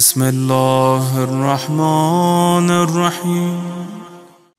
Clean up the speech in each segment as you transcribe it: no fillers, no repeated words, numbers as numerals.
بسم اللہ الرحمن الرحیم۔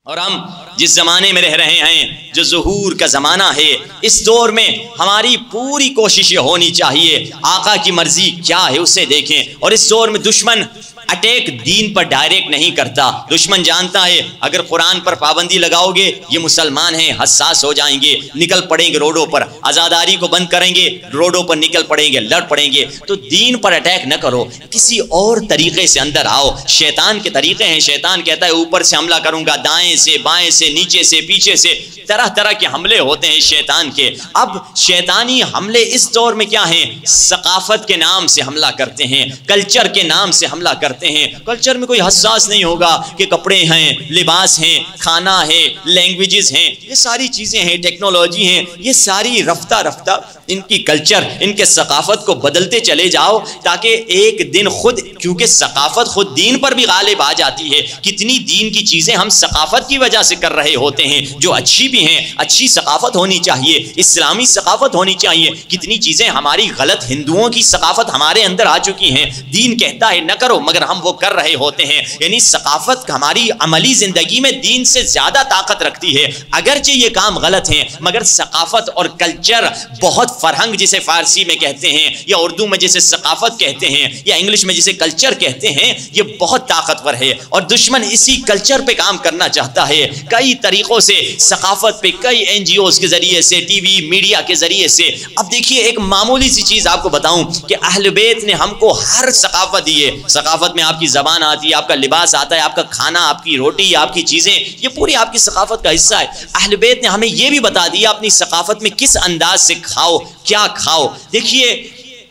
اور ہم جس زمانے میں رہ رہے ہیں جو ظہور کا زمانہ ہے، اس دور میں ہماری پوری کوشش یہ ہونی چاہیے آقا کی مرضی کیا ہے اسے دیکھیں۔ اور اس دور میں دشمن اٹیک دین پر ڈائریکٹ نہیں کرتا۔ دشمن جانتا ہے اگر قرآن پر پابندی لگاؤ گے یہ مسلمان ہیں، حساس ہو جائیں گے، نکل پڑیں گے روڈوں پر، آزاداری کو بند کریں گے، روڈوں پر نکل پڑیں گے، لڑ پڑیں گے۔ تو دین پر اٹیک نہ کرو، کسی اور طریقے سے اندر آؤ۔ شیطان کے طریقے ہیں، شیطان کہتا ہے اوپر سے حملہ کروں گا، دائیں سے، بائیں سے، نیچے سے، پیچھے سے، طرح طرح کے حملے ہوتے ہیں شیطان کے۔ اب شیطانی حملے اس دور میں کیا ہیں؟ ثقافت کے نام سے حملہ کرتے ہیں، کلچر کے نام سے حملہ کرتے ہیں۔ کلچر میں کوئی حساس نہیں ہوگا کہ کپڑے ہیں، لباس ہیں، کھانا ہے، لینگویجز ہیں، یہ ساری چیزیں ہیں، ٹیکنالوجی ہیں، یہ ساری رفتہ رفتہ ان کی کلچر، ان کے ثقافت کو بدلتے چلے جاؤ تاکہ ایک دن خود، کیونکہ ثقافت خود دین پر بھی غالب آ جاتی ہے۔ کتنی دین کی چیزیں ہم ثقافت کی وجہ سے کر رہے ہوتے ہیں جو اچھی بھی ہیں، اچھی ثقافت ہونی چاہیے، اسلامی ثقافت ہونی چاہیے۔ کتنی چیزیں ہماری غلط ہندوؤں کی ثقافت ہمارے اندر آ چکی ہیں، دین کہتا ہے نہ کرو مگر ہم وہ کر رہے ہوتے ہیں۔ یعنی ثقافت ہماری عملی زندگی میں دین سے زیادہ طاقت رکھتی ہے، اگرچہ یہ کام غلط ہیں مگر ثقافت اور کلچر بہت، فرہنگ جسے فارسی میں کہتے ہیں یا اردو میں جسے ثقافت کہتے ہیں یا انگلش میں جسے کلچر کہتے ہیں، یہ بہت طاقتور ہے اور دشمن اسی کلچر پہ کام کرنا چاہتا ہے کئی طریقوں سے، ثقافت پہ کئی این جی اوز کے ذریعے سے، ٹی وی میڈیا کے ذریعے سے۔ اب دیکھیے ایک معمولی سی چیز آپ کو بتاؤں کہ اہل بیت نے ہم کو ہر ثقافت دی ہے۔ ثقافت میں آپ کی زبان آتی ہے، آپ کا لباس آتا ہے، آپ کا کھانا، آپ کی روٹی، آپ کی چیزیں، یہ پوری آپ کی ثقافت کا حصہ ہے۔ اہل بیت نے ہمیں یہ بھی بتا دیا اپنی ثقافت میں کس انداز سے کھاؤ، کیا کھاؤ۔ دیکھیے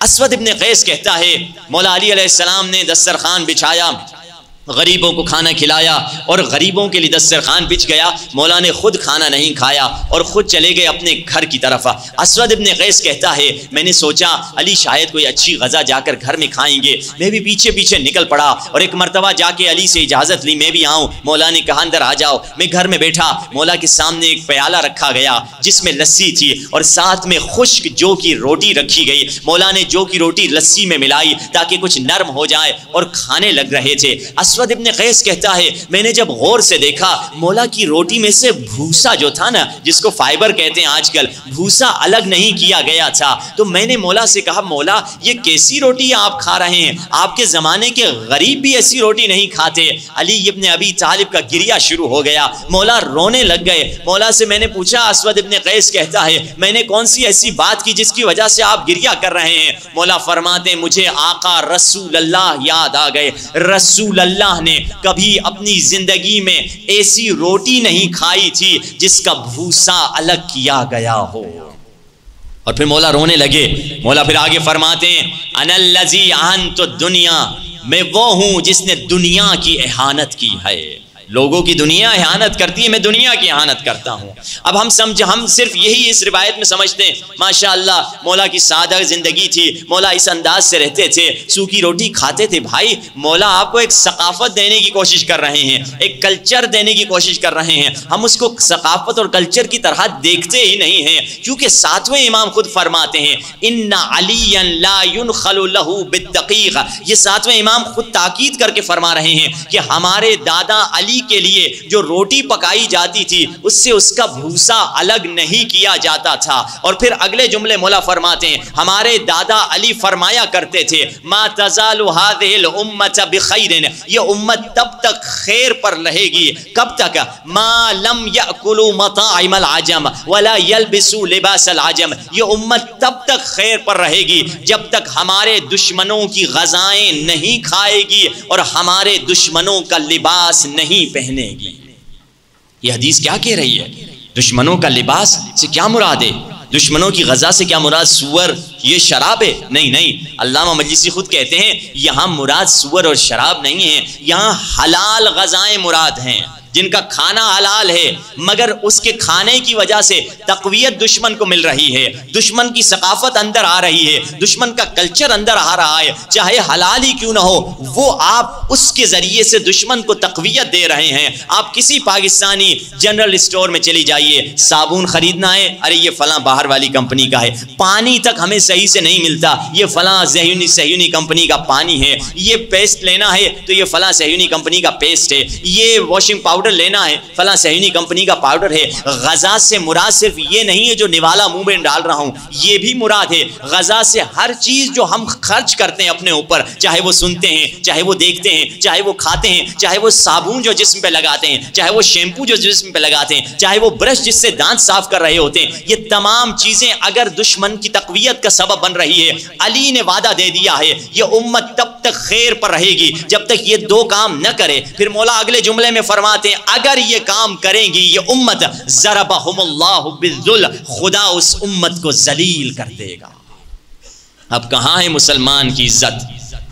اسود ابن قیس کہتا ہے مولا علی علیہ السلام نے دسترخوان بچھایا، غریبوں کو کھانا کھلایا اور غریبوں کے لیے دسترخوان بچھ گیا، مولا نے خود کھانا نہیں کھایا اور خود چلے گئے اپنے گھر کی طرف۔ اسود ابن قیس کہتا ہے میں نے سوچا علی شاید کوئی اچھی غذا جا کر گھر میں کھائیں گے، میں بھی پیچھے پیچھے نکل پڑا اور ایک مرتبہ جا کے علی سے اجازت لی میں بھی آؤں۔ مولا نے کہا اندر آ جاؤ۔ میں گھر میں بیٹھا، مولا کے سامنے ایک پیالہ رکھا گیا جس میں لسی تھی اور ساتھ میں خشک جو کی روٹی رکھی گئی۔ مولا نے جو کی روٹی لسی میں ملائی تاکہ کچھ نرم ہو جائے اور کھانے لگ رہے تھے۔ اسود ابن قیس کہتا ہے میں نے جب غور سے دیکھا مولا کی روٹی میں سے بھوسا جو تھا نا، جس کو فائبر کہتے ہیں آج کل، بھوسا الگ نہیں کیا گیا تھا۔ تو میں نے مولا سے کہا مولا یہ کیسی روٹی آپ کھا رہے ہیں؟ آپ کے زمانے کے غریب بھی ایسی روٹی نہیں کھاتے۔ علی ابن ابی طالب کا گریہ شروع ہو گیا، مولا رونے لگ گئے۔ مولا سے میں نے پوچھا، اسود ابن قیس کہتا ہے میں نے کون سی ایسی بات کی جس کی وجہ سے آپ گریہ کر رہے ہیں؟ مولا فرماتے ہیں مجھے آقا رسول اللہ یاد آ گئے۔ رسول اللہ نے کبھی اپنی زندگی میں ایسی روٹی نہیں کھائی تھی جس کا بھوسا الگ کیا گیا ہو۔ اور پھر مولا رونے لگے۔ مولا پھر آگے فرماتے ہیں انا الذی اہنت الدنیا، میں وہ ہوں جس نے دنیا کی اہانت کی ہے۔ لوگوں کی دنیا اہانت کرتی ہے، میں دنیا کی اہانت کرتا ہوں۔ اب ہم صرف یہی اس روایت میں سمجھتے ہیں ماشاءاللہ مولا کی سادہ زندگی تھی، مولا اس انداز سے رہتے تھے، سوکھی روٹی کھاتے تھے۔ بھائی مولا آپ کو ایک ثقافت دینے کی کوشش کر رہے ہیں، ایک کلچر دینے کی کوشش کر رہے ہیں، ہم اس کو ثقافت اور کلچر کی طرح دیکھتے ہی نہیں ہیں، کیونکہ ساتویں امام خود فرماتے ہیں ان علی لا ينخل له بالدقیق۔ یہ ساتویں امام خود تاکید کر کے فرما رہے ہیں کہ ہمارے دادا علی کے لیے جو روٹی پکائی جاتی تھی اس سے اس کا بھوسا الگ نہیں کیا جاتا تھا۔ اور پھر اگلے جملے مولا فرماتے ہیں ہمارے دادا علی فرمایا کرتے تھے ما تزال هذه الامه بخير، یہ امت تب تک خیر پر رہے گی، کب تک؟ ما لم ياكلوا مطاعم العجم ولا يلبسوا لباس العجم، یہ امت تب تک خیر پر رہے گی جب تک ہمارے دشمنوں کی غذائیں نہیں کھائے گی اور ہمارے دشمنوں کا لباس نہیں پہنے گی۔ یہ حدیث کیا کہہ رہی ہے؟ دشمنوں کا لباس سے کیا مراد ہے؟ دشمنوں کی غذا سے کیا مراد سور یہ شراب ہے؟ نہیں، علامہ مجلسی خود کہتے ہیں یہاں مراد سور اور شراب نہیں ہے، یہاں حلال غذائیں مراد ہیں۔ جن کا کھانا حلال ہے مگر اس کے کھانے کی وجہ سے تقویت دشمن کو مل رہی ہے، دشمن کی ثقافت اندر آ رہی ہے، دشمن کا کلچر اندر آ رہا ہے، چاہے حلال ہی کیوں نہ ہو، وہ آپ اس کے ذریعے سے دشمن کو تقویت دے رہے ہیں۔ آپ کسی پاکستانی جنرل اسٹور میں چلی جائیے، صابن خریدنا ہے، ارے یہ فلاں باہر والی کمپنی کا ہے، پانی تک ہمیں صحیح سے نہیں ملتا، یہ فلاں صہیونی کمپنی کا پانی ہے، یہ پیسٹ لینا ہے تو یہ فلاں صہیونی کمپنی کا پیسٹ ہے، یہ واشنگ پاؤڈر لینا ہے فلاں صہیونی کمپنی کا پاؤڈر ہے۔ غذا سے مراد صرف یہ نہیں ہے جو نوالا منہ میں ڈال رہا ہوں، یہ بھی مراد ہے غذا سے ہر چیز جو ہم خرچ کرتے ہیں اپنے اوپر، چاہے وہ سنتے ہیں، چاہے وہ دیکھتے ہیں، چاہے وہ کھاتے ہیں، چاہے وہ صابن جو جسم پہ لگاتے ہیں، چاہے وہ شیمپو جو جسم پہ لگاتے ہیں، چاہے وہ برش جس سے دانت صاف کر رہے ہوتے ہیں، یہ تمام چیزیں اگر دشمن کی تقویت کا سبب بن رہی ہے، علی نے وعدہ دے دیا ہے یہ امت تب تک خیر پر رہے گی جب تک یہ دو کام نہ کرے۔ پھر مولا اگلے جملے میں فرماتے ہیں اگر یہ کام کریں گی یہ امت ضربہم اللہ بالذل، خدا اس امت کو ذلیل کر دے گا۔ اب کہاں ہے مسلمان کی عزت،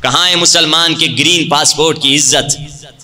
کہاں ہے مسلمان کے گرین پاسپورٹ کی عزت،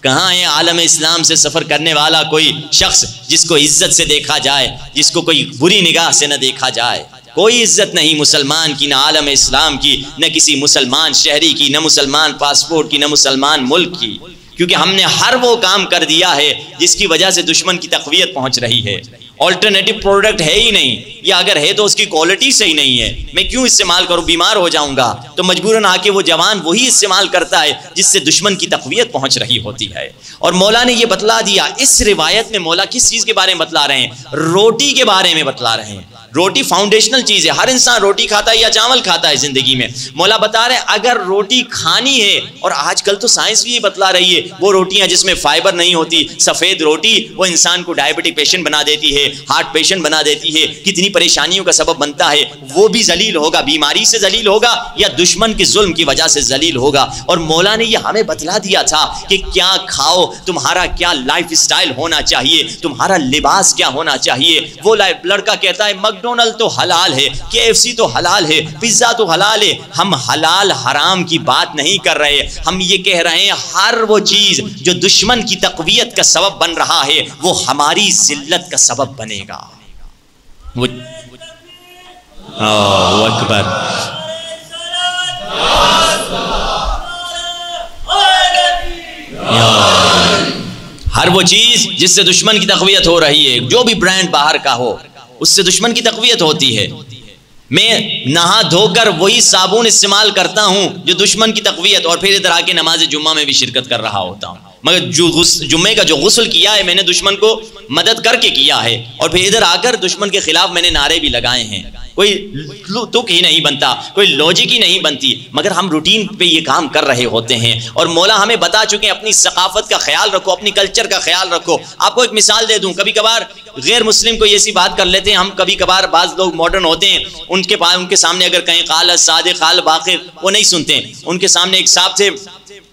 کہاں ہے عالم اسلام سے سفر کرنے والا کوئی شخص جس کو عزت سے دیکھا جائے، جس کو کوئی بری نگاہ سے نہ دیکھا جائے؟ کوئی عزت نہیں مسلمان کی، نہ عالم اسلام کی، نہ کسی مسلمان شہری کی، نہ مسلمان پاسپورٹ کی، نہ مسلمان ملک کی، کیونکہ ہم نے ہر وہ کام کر دیا ہے جس کی وجہ سے دشمن کی تقویت پہنچ رہی ہے۔ آلٹرنیٹو پروڈکٹ ہے ہی نہیں، یا اگر ہے تو اس کی کوالٹی صحیح نہیں ہے، میں کیوں استعمال کروں، بیمار ہو جاؤں گا، تو مجبوراً آ کے وہ جوان وہی استعمال کرتا ہے جس سے دشمن کی تقویت پہنچ رہی ہوتی ہے۔ اور مولا نے یہ بتلا دیا، اس روایت میں مولا کس چیز کے بارے میں بتلا رہے ہیں؟ روٹی کے بارے میں بتلا رہے ہیں۔ روٹی فاؤنڈیشنل چیز ہے، ہر انسان روٹی کھاتا ہے یا چاول کھاتا ہے زندگی میں۔ مولا بتا رہے ہیں اگر روٹی کھانی ہے، اور آج کل تو سائنس بھی یہ بتلا رہی ہے، وہ روٹیاں جس میں فائبر نہیں ہوتی، سفید روٹی، وہ انسان کو ڈائبٹک پیشنٹ بنا دیتی ہے، ہارٹ پیشنٹ بنا دیتی ہے، کتنی پریشانیوں کا سبب بنتا ہے، وہ بھی ذلیل ہوگا، بیماری سے ذلیل ہوگا یا دشمن کے ظلم کی وجہ سے ذلیل ہوگا۔ اور مولا نے یہ ہمیں بتلا دیا تھا کہ کیا کھاؤ، تمہارا کیا لائف سٹائل ہونا چاہیے، تمہارا لباس کیا ہونا چاہیے۔ وہ لڑکا کہتا ہے میکڈونلڈ تو حلال ہے، KFC تو حلال ہے، پیزا تو حلال ہے۔ ہم حلال حرام کی بات نہیں کر رہے، ہم یہ کہہ رہے ہیں ہر وہ چیز جو دشمن کی تقویت کا سبب بن رہا ہے وہ ہماری ذلت کا سبب بنے گا۔ اللہ اکبر، ہر وہ چیز جس سے دشمن کی تقویت ہو رہی ہے، جو بھی برانڈ باہر کا ہو اس سے دشمن کی تقویت ہوتی ہے۔ میں نہا دھو کر وہی صابن استعمال کرتا ہوں جو دشمن کی تقویت، اور پھر ادھر آ کے نماز جمعہ میں بھی شرکت کر رہا ہوتا ہوں، مگر جو جمعے کا جو غسل کیا ہے میں نے دشمن کو مدد کر کے کیا ہے، اور پھر ادھر آ کر دشمن کے خلاف میں نے نعرے بھی لگائے ہیں۔ کوئی تک ہی نہیں بنتا، کوئی لوجک ہی نہیں بنتی، مگر ہم روٹین پہ یہ کام کر رہے ہوتے ہیں۔ اور مولا ہمیں بتا چکے ہیں اپنی ثقافت کا خیال رکھو، اپنی کلچر کا خیال رکھو۔ آپ کو ایک مثال دے دوں، کبھی کبھار غیر مسلم کو ایسی بات کر لیتے ہیں ہم، کبھی کبھار بعض لوگ ماڈرن ہوتے ہیں، ان کے سامنے اگر کہیں قال الصادق قال باقر، وہ نہیں سنتے۔ ان کے سامنے ایک صاحب تھے،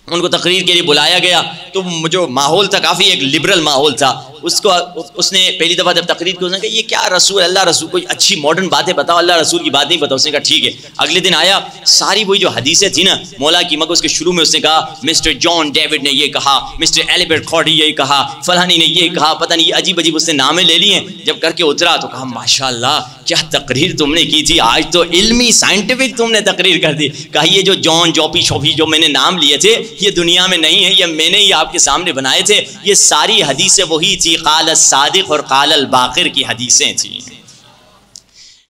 ان کو تقریر کے لیے بلایا گیا، تو جو ماحول تھا کافی ایک لبرل ماحول تھا، اس نے پہلی دفعہ جب تقریر کی، اس نے کہا یہ کیا رسول اللہ رسول، کوئی اچھی ماڈرن باتیں بتاؤ، اللہ رسول کی بات نہیں بتاؤ۔ اس نے کہا ٹھیک ہے۔ اگلے دن آیا، ساری وہی جو حدیثیں تھیں نا مولا کی، مگر اس کے شروع میں اس نے کہا مسٹر جان ڈیوڈ نے یہ کہا، مسٹر ایلبرٹ کارڈی یہ کہا، فلانی نے یہ کہا، پتہ نہیں یہ عجیب عجیب اس نے نامے لے لیے۔ جب کر کے اترا تو کہا ماشاءاللہ کیا تقریر تم نے کی تھی، آج تو علمی سائنٹیفک تم نے تقریر کر دی۔ کہا یہ جو جان جوپی شوپی جو میں نے نام لیے تھے یہ دنیا میں نہیں ہے، یہ میں نے ہی آپ کے سامنے بنائے تھے، یہ ساری حدیثیں وہی تھی، قال الصادق اور قال الباقر کی حدیثیں تھیں۔